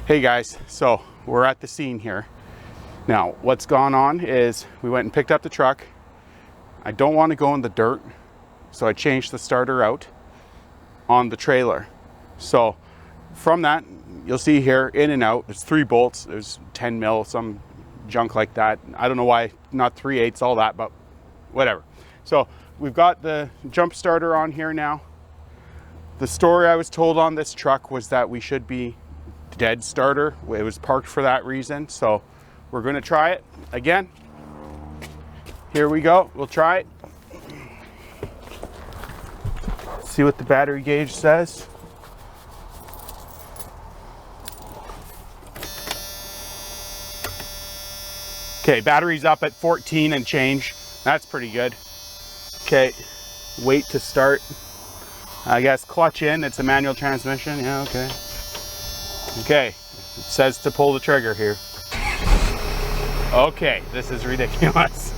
Hey guys, so we're at the scene here. Now, what's gone on is we went and picked up the truck. I don't want to go in the dirt, so I changed the starter out on the trailer. So from that, you'll see here, in and out, there's 3 bolts, there's 10 mil, some junk like that. I don't know why, not 3/8, all that, but whatever. So we've got the jump starter on here now. The story I was told on this truck was that we should be dead starter. It was parked for that reason, so we're going to try it again. Here we go, we'll try it. See what the battery gauge says. Okay, battery's up at 14 and change. That's pretty good. Okay, wait to start. I guess clutch in, it's a manual transmission. Yeah, okay. Okay, it says to pull the trigger here. Okay, this is ridiculous.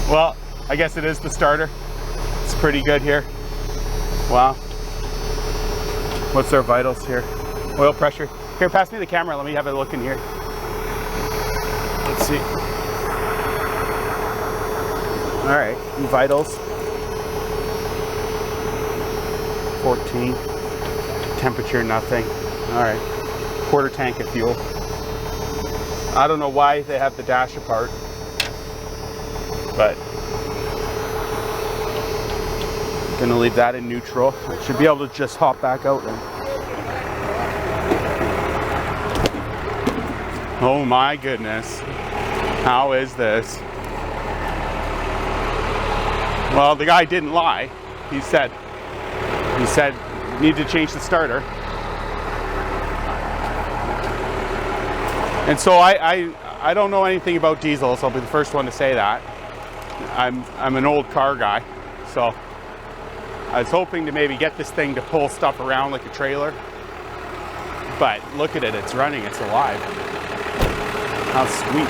Well, I guess it is the starter. It's pretty good here. Wow. What's our vitals here? Oil pressure. Here, pass me the camera. Let me have a look in here. Let's see. All right, vitals. 14. Temperature, nothing. All right. Quarter tank of fuel. I don't know why they have the dash apart, but I'm gonna leave that in neutral. I should be able to just hop back out then. Oh my goodness. How is this? Well, the guy didn't lie. He said need to change the starter. And so I don't know anything about diesels. I'll be the first one to say that. I'm an old car guy, so I was hoping to maybe get this thing to pull stuff around like a trailer. But look at it, it's running, it's alive. How sweet.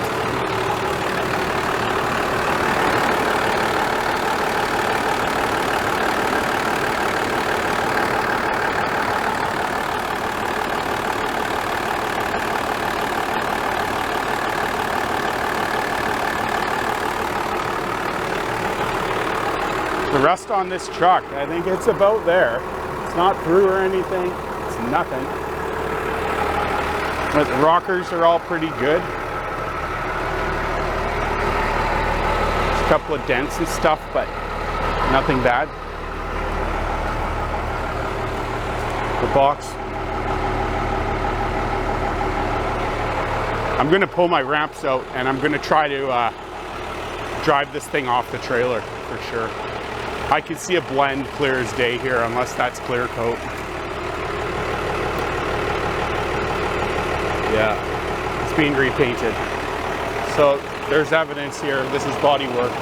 The rust on this truck, I think it's about there. It's not through or anything, it's nothing. But the rockers are all pretty good. There's a couple of dents and stuff, but nothing bad. The box. I'm gonna pull my ramps out and I'm gonna try to drive this thing off the trailer for sure. I can see a blend clear as day here, unless that's clear coat. Yeah, it's being repainted. So there's evidence here, this is body work.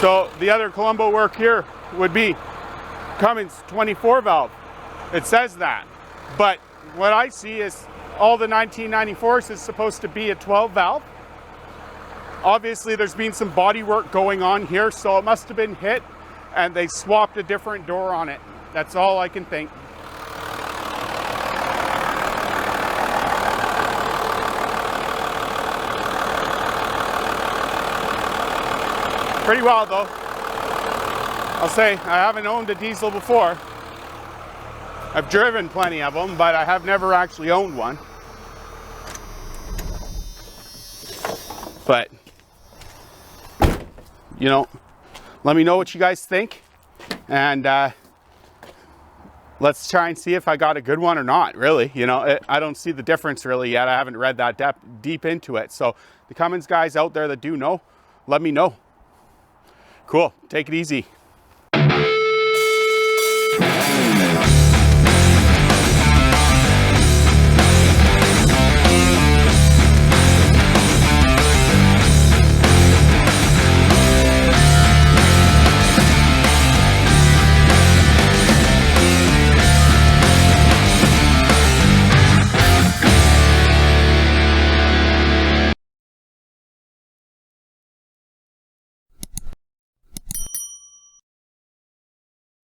So the other Colombo work here would be Cummins 24 valve. It says that. But what I see is all the 1994s is supposed to be a 12 valve. Obviously there's been some body work going on here, so it must have been hit and they swapped a different door on it. That's all I can think. Pretty wild though. I'll say I haven't owned a diesel before. I've driven plenty of them, but I have never actually owned one. But, you know, let me know what you guys think. And let's try and see if I got a good one or not, really. You know, I don't see the difference really yet. I haven't read that deep into it. So the Cummins guys out there that do know, let me know. Cool, take it easy.